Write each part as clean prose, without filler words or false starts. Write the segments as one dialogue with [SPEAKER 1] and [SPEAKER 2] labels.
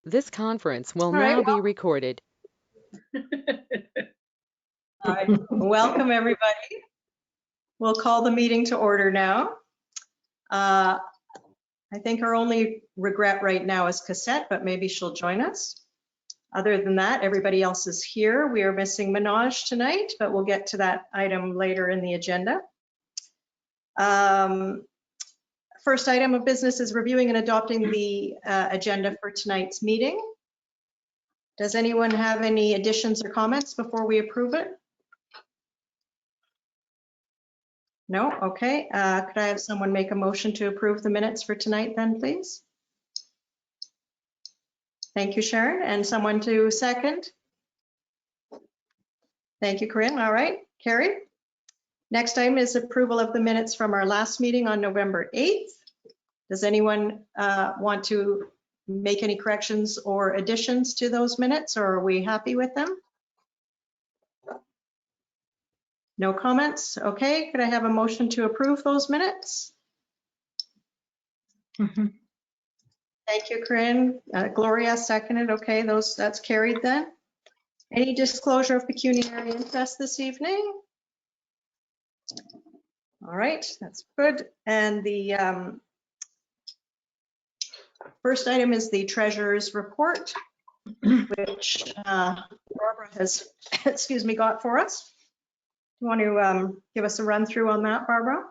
[SPEAKER 1] This conference will
[SPEAKER 2] All right,
[SPEAKER 1] now be recorded.
[SPEAKER 2] welcome everybody. We'll call the meeting to order now. I think our only regret right now is Cassette, but maybe she'll join us. Other than that, everybody else is here. We are missing Minaj tonight, but we'll get to that item later in the agenda. First item of business is reviewing and adopting the agenda for tonight's meeting. Does anyone have any additions or comments before we approve it? No? Okay. Could I have someone make a motion to approve the minutes for tonight then, please? Thank you, Sharon. And someone to second? Thank you, Corinne. All right. Carrie? Next item is approval of the minutes from our last meeting on November 8th. Does anyone want to make any corrections or additions to those minutes, or are we happy with them? No comments? Okay, could I have a motion to approve those minutes? Thank you, Corinne. Gloria seconded. Okay, that's carried then. Any disclosure of pecuniary interest this evening? All right, that's good. And the first item is the treasurer's report, which Barbara has, got for us. You want to give us a run through on that, Barbara?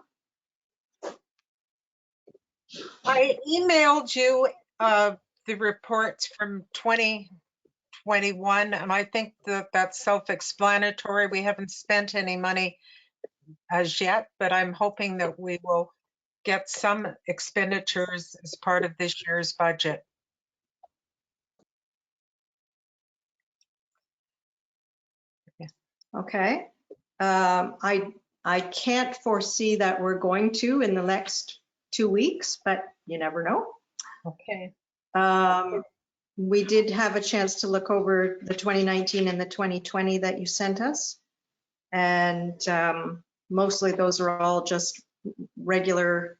[SPEAKER 3] I emailed you the reports from 2021, and I think that that's self-explanatory. We haven't spent any money as yet, but I'm hoping that we will get some expenditures as part of this year's budget.
[SPEAKER 2] Okay. I can't foresee that we're going to in the next 2 weeks, but you never know.
[SPEAKER 3] Okay.
[SPEAKER 2] We did have a chance to look over the 2019 and the 2020 that you sent us. And mostly those are all just regular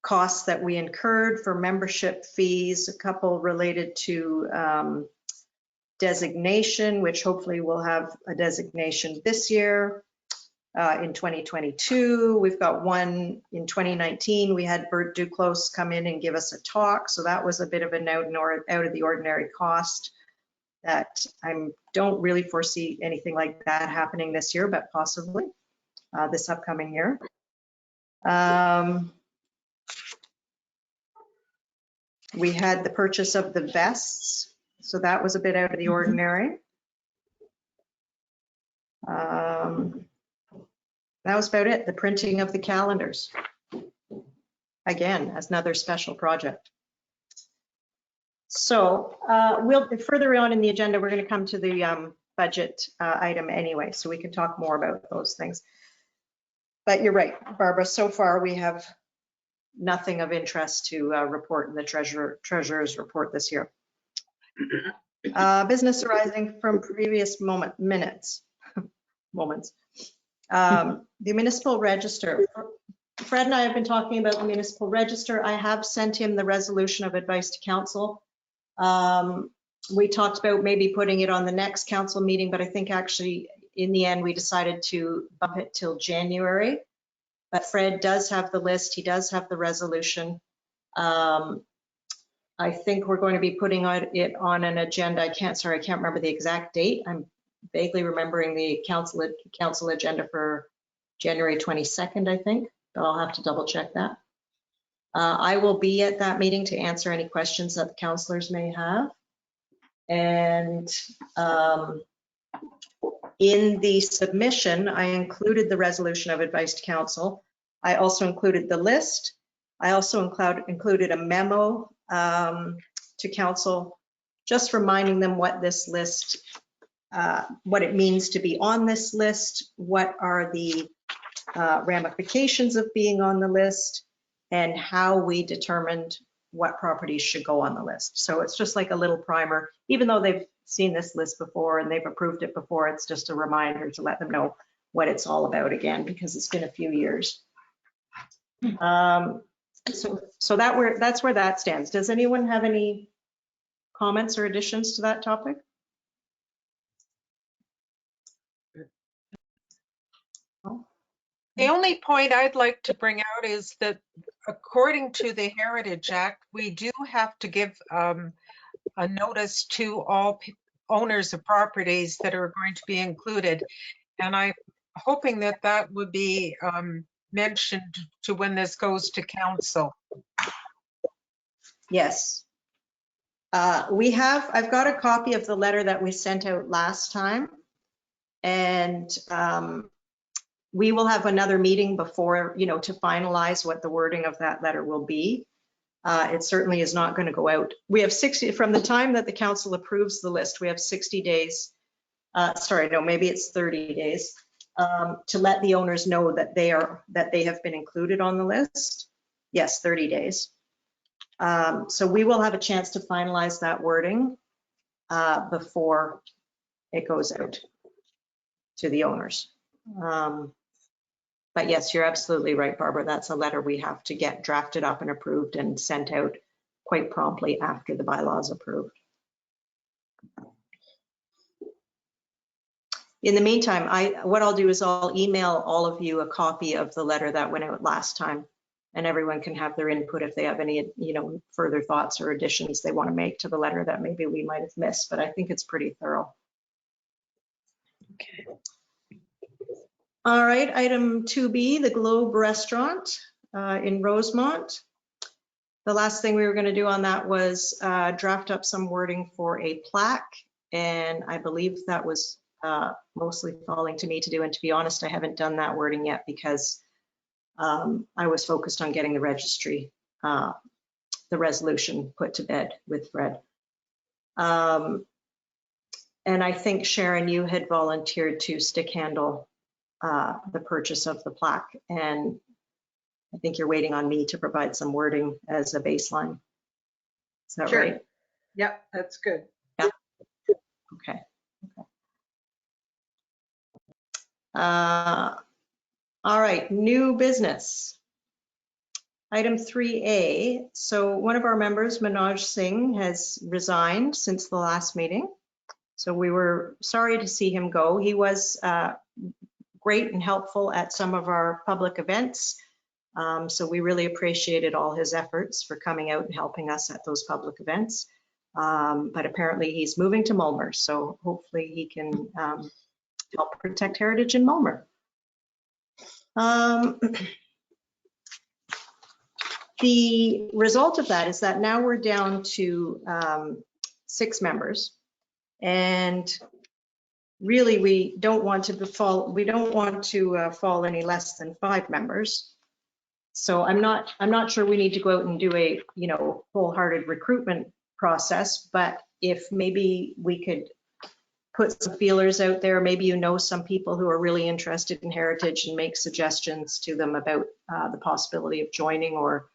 [SPEAKER 2] costs that we incurred for membership fees, a couple related to designation, which hopefully we'll have a designation this year. In 2022, we've got one in 2019. We had Bert Duclos come in and give us a talk. So that was a bit of an out of the ordinary cost that I don't really foresee anything like that happening this year, but possibly this upcoming year. We had the purchase of the vests. So that was a bit out of the ordinary. That was about it. The printing of the calendars. Again, as another special project. So we'll further on in the agenda, we're going to come to the budget item anyway, so we can talk more about those things. But you're right, Barbara, so far we have nothing of interest to report in the treasurer's report this year. Business arising from previous moments. The municipal register. Fred and I have been talking about the municipal register. I have sent him the resolution of advice to council. We talked about maybe putting it on the next council meeting, but I think actually in the end we decided to bump it till January. But Fred does have the list. He does have the resolution. I think we're going to be putting it on an agenda. I can't remember the exact date. I'm vaguely remembering the council agenda for January 22nd, I think, but I'll have to double check that. I will be at that meeting to answer any questions that the councillors may have. And in the submission, I included the resolution of advice to council. I also included the list. I also included a memo to council, just reminding them what this list, what it means to be on this list, what are the ramifications of being on the list, and how we determined what properties should go on the list. So it's just like a little primer. Even though they've seen this list before and they've approved it before, it's just a reminder to let them know what it's all about again, because it's been a few years. So that's where that stands. Does anyone have any comments or additions to that topic?
[SPEAKER 3] The only point I'd like to bring out is that according to the Heritage Act, we do have to give a notice to all owners of properties that are going to be included. And I'm hoping that that would be mentioned to when this goes to council.
[SPEAKER 2] Yes. I've got a copy of the letter that we sent out last time. And we will have another meeting before, to finalize what the wording of that letter will be. It certainly is not going to go out. We have 60, from the time that the council approves the list, we have 60 days. Sorry, no, maybe it's 30 days to let the owners know that they have been included on the list. Yes, 30 days. So we will have a chance to finalize that wording before it goes out to the owners. But yes, you're absolutely right, Barbara. That's a letter we have to get drafted up and approved and sent out quite promptly after the bylaws approved. In the meantime, what I'll do is I'll email all of you a copy of the letter that went out last time, and everyone can have their input if they have any, further thoughts or additions they want to make to the letter that maybe we might have missed, but I think it's pretty thorough.
[SPEAKER 1] Okay.
[SPEAKER 2] All right, item 2B, the Globe Restaurant in Rosemont. The last thing we were going to do on that was draft up some wording for a plaque, and I believe that was mostly falling to me to do. And to be honest, I haven't done that wording yet because I was focused on getting the registry, the resolution put to bed with Fred. And I think, Sharon, you had volunteered to stick handle the purchase of the plaque, and I think you're waiting on me to provide some wording as a baseline. Is that
[SPEAKER 4] Sure.
[SPEAKER 2] right?
[SPEAKER 4] Yep, that's good.
[SPEAKER 2] Yeah. Okay. All right, new business. Item 3A. So one of our members, Manoj Singh, has resigned since the last meeting. So we were sorry to see him go. He was great and helpful at some of our public events. So we really appreciated all his efforts for coming out and helping us at those public events. But apparently he's moving to Mulmer, so hopefully he can help protect heritage in Mulmer. The result of that is that now we're down to 6 members, and really we don't want to fall any less than 5 members. So I'm not sure we need to go out and do a wholehearted recruitment process, but if maybe we could put some feelers out there, maybe some people who are really interested in heritage, and make suggestions to them about the possibility of joining or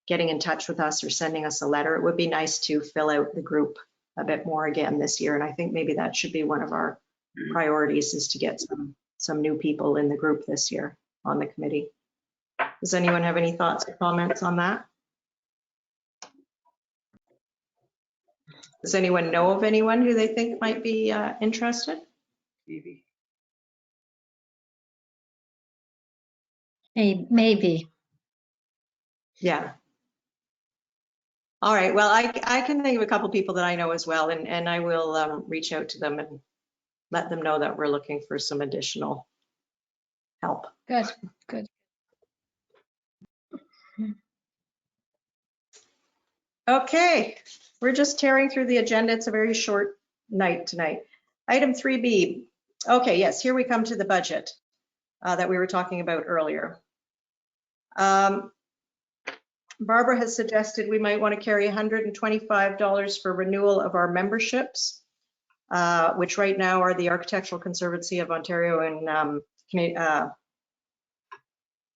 [SPEAKER 2] getting in touch with us or sending us a letter. It would be nice to fill out the group a bit more again this year, and I think maybe that should be one of our priorities, is to get some new people in the group this year on the committee. Does anyone have any thoughts or comments on that? Does anyone know of anyone who they think might be interested?
[SPEAKER 1] Maybe.
[SPEAKER 2] Yeah. All right. Well, I can think of a couple people that I know as well, and I will reach out to them and let them know that we're looking for some additional help.
[SPEAKER 1] Good, good.
[SPEAKER 2] Okay, we're just tearing through the agenda. It's a very short night tonight. Item 3B. Okay, yes, here we come to the budget that we were talking about earlier. Barbara has suggested we might want to carry $125 for renewal of our memberships, which right now are the Architectural Conservancy of Ontario and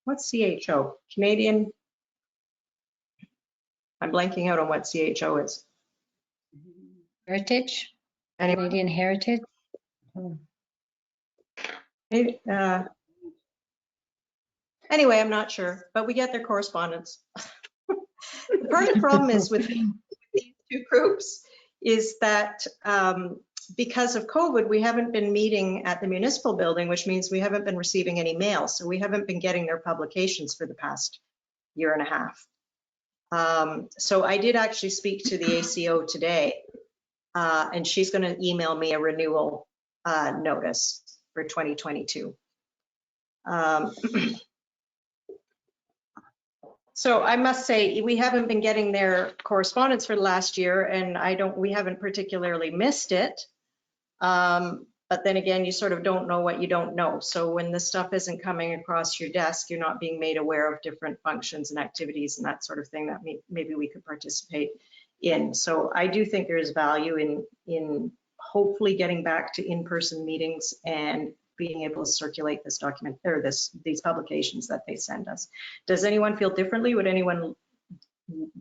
[SPEAKER 2] what's CHO? Canadian. I'm blanking out on what CHO is.
[SPEAKER 1] Heritage?
[SPEAKER 2] Anyway,
[SPEAKER 1] Canadian Heritage?
[SPEAKER 2] maybe, Anyway, I'm not sure, but we get their correspondence. Part of the problem is with these two groups is that because of COVID, we haven't been meeting at the municipal building, which means we haven't been receiving any mail. So we haven't been getting their publications for the past year and a half. So I did actually speak to the ACO today, and she's going to email me a renewal notice for 2022. So I must say, we haven't been getting their correspondence for the last year, and we haven't particularly missed it. But then again, you sort of don't know what you don't know. So when the stuff isn't coming across your desk, you're not being made aware of different functions and activities and that sort of thing that maybe we could participate in. So I do think there is value in hopefully getting back to in-person meetings and being able to circulate this document or these publications that they send us. Does anyone feel differently?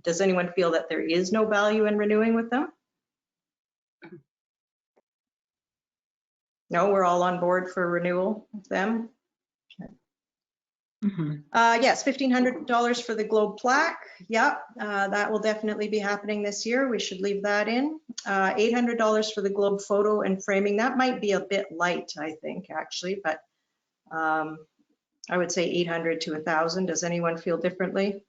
[SPEAKER 2] Does anyone feel that there is no value in renewing with them? No, we're all on board for renewal with them. Yes, $1,500 for the Globe plaque. Yep, that will definitely be happening this year. We should leave that in. $800 for the Globe photo and framing. That might be a bit light, I think, actually, but I would say 800 to 1,000. Does anyone feel differently?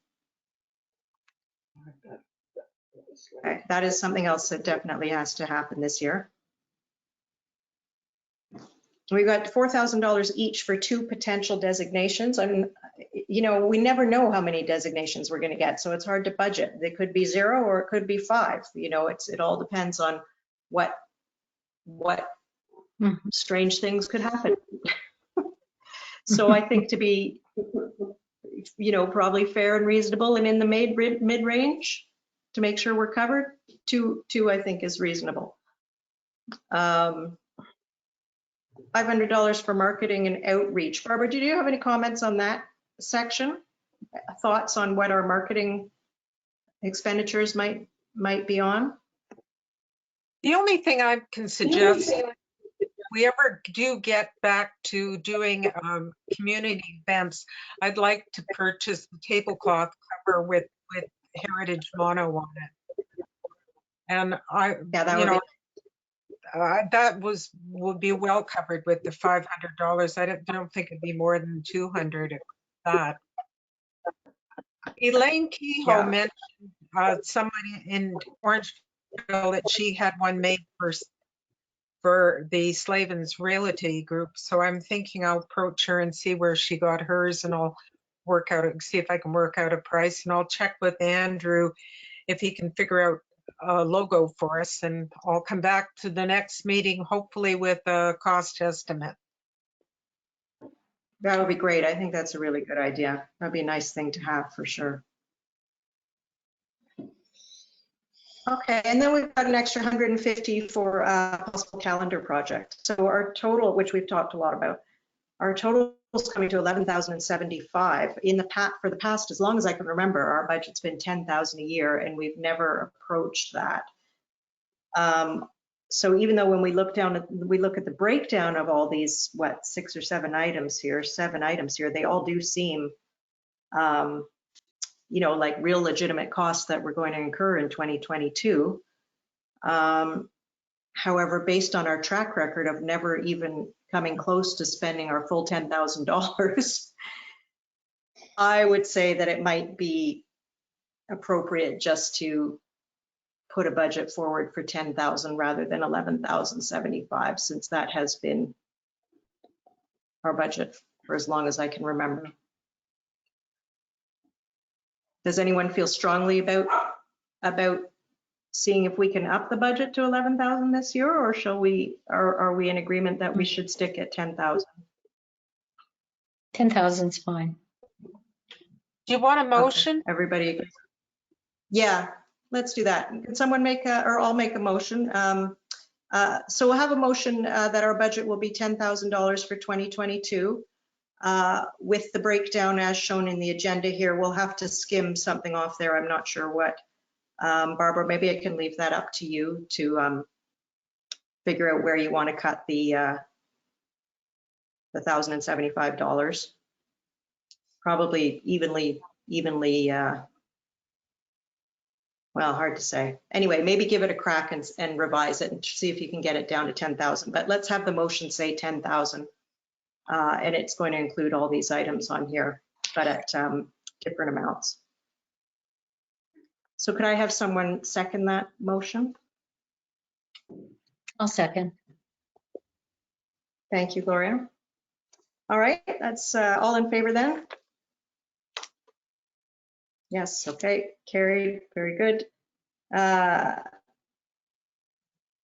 [SPEAKER 2] Okay, that is something else that definitely has to happen this year. We've got $4,000 each for 2 potential designations. I mean, you know, we never know how many designations we're going to get, so it's hard to budget. They could be 0 or it could be 5. You know, it all depends on what strange things could happen. So I think to be, you know, probably fair and reasonable and in the mid-range to make sure we're covered, 2 I think is reasonable. $500 for marketing and outreach. Barbara, did you have any comments on that section? Thoughts on what our marketing expenditures might be on?
[SPEAKER 3] The only thing I can suggest, if we ever do get back to doing community events, I'd like to purchase the tablecloth cover with Heritage Mono on it. And that would be well covered with the $500. I don't think it'd be more than $200 at that. Elaine Kehoe mentioned somebody in Orangeville that she had one made for the Slavens Realty Group. So I'm thinking I'll approach her and see where she got hers, and I'll see if I can work out a price, and I'll check with Andrew if he can figure out a logo for us, and I'll come back to the next meeting, hopefully with a cost estimate.
[SPEAKER 2] That would be great. I think that's a really good idea. That'd be a nice thing to have for sure. Okay, and then we've got an extra $150 for a possible calendar project. So our total, which we've talked a lot about, our total is coming to $11,075. For the past, as long as I can remember, our budget's been $10,000 a year, and we've never approached that. So even though when we look at the breakdown of all these, 6 or 7 items here, they all do seem, you know, like real legitimate costs that we're going to incur in 2022. However, based on our track record of never even coming close to spending our full $10,000, I would say that it might be appropriate just to put a budget forward for 10,000 rather than 11,075, since that has been our budget for as long as I can remember. Does anyone feel strongly about seeing if we can up the budget to 11,000 this year, or are we in agreement that we should stick at 10,000?
[SPEAKER 1] 10,000 is fine.
[SPEAKER 3] Do you want a motion?
[SPEAKER 2] Okay. Everybody agrees? Yeah, let's do that. Can someone or I'll make a motion. So we'll have a motion that our budget will be $10,000 for 2022. With the breakdown as shown in the agenda here, we'll have to skim something off there. I'm not sure what. Barbara, maybe I can leave that up to you to figure out where you want to cut the $1,075. probably evenly, well, hard to say. Anyway, maybe give it a crack and revise it and see if you can get it down to 10,000. But let's have the motion say 10,000. And it's going to include all these items on here, but at different amounts. So could I have someone second that motion?
[SPEAKER 1] I'll second.
[SPEAKER 2] Thank you, Gloria. All right, that's all in favor then? Yes, okay, carried, very good.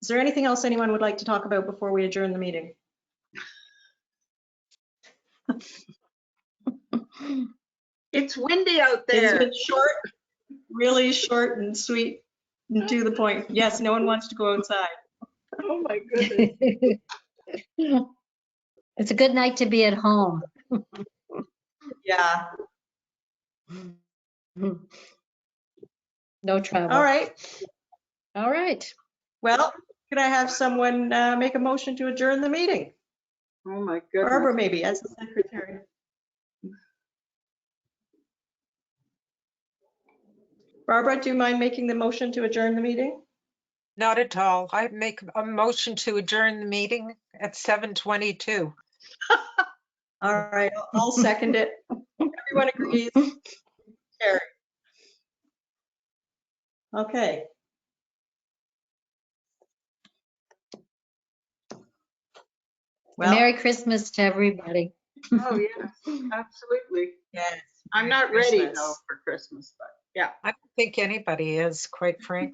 [SPEAKER 2] Is there anything else anyone would like to talk about before we adjourn the meeting?
[SPEAKER 4] It's windy out
[SPEAKER 2] It's
[SPEAKER 4] there.
[SPEAKER 2] been short, really short and sweet and to the point. Yes, no one wants to go outside.
[SPEAKER 4] Oh, my goodness.
[SPEAKER 1] It's a good night to be at home.
[SPEAKER 2] Yeah,
[SPEAKER 1] No travel.
[SPEAKER 2] all right.
[SPEAKER 1] All right.
[SPEAKER 2] Well, could I have someone make a motion to adjourn the meeting?
[SPEAKER 4] Oh, my
[SPEAKER 2] Barbara,
[SPEAKER 4] goodness.
[SPEAKER 2] maybe, as the secretary. Barbara, do you mind making the motion to adjourn the meeting?
[SPEAKER 3] Not at all. I make a motion to adjourn the meeting at 7:22.
[SPEAKER 2] All right, I'll second it. Everyone agrees. Carry. Okay. Well,
[SPEAKER 4] Oh,
[SPEAKER 1] Merry Christmas to everybody.
[SPEAKER 4] yes, absolutely.
[SPEAKER 2] yes.
[SPEAKER 4] I'm not ready,
[SPEAKER 2] Christmas.
[SPEAKER 4] though, for Christmas, but yeah.
[SPEAKER 3] I don't think anybody is, quite frankly.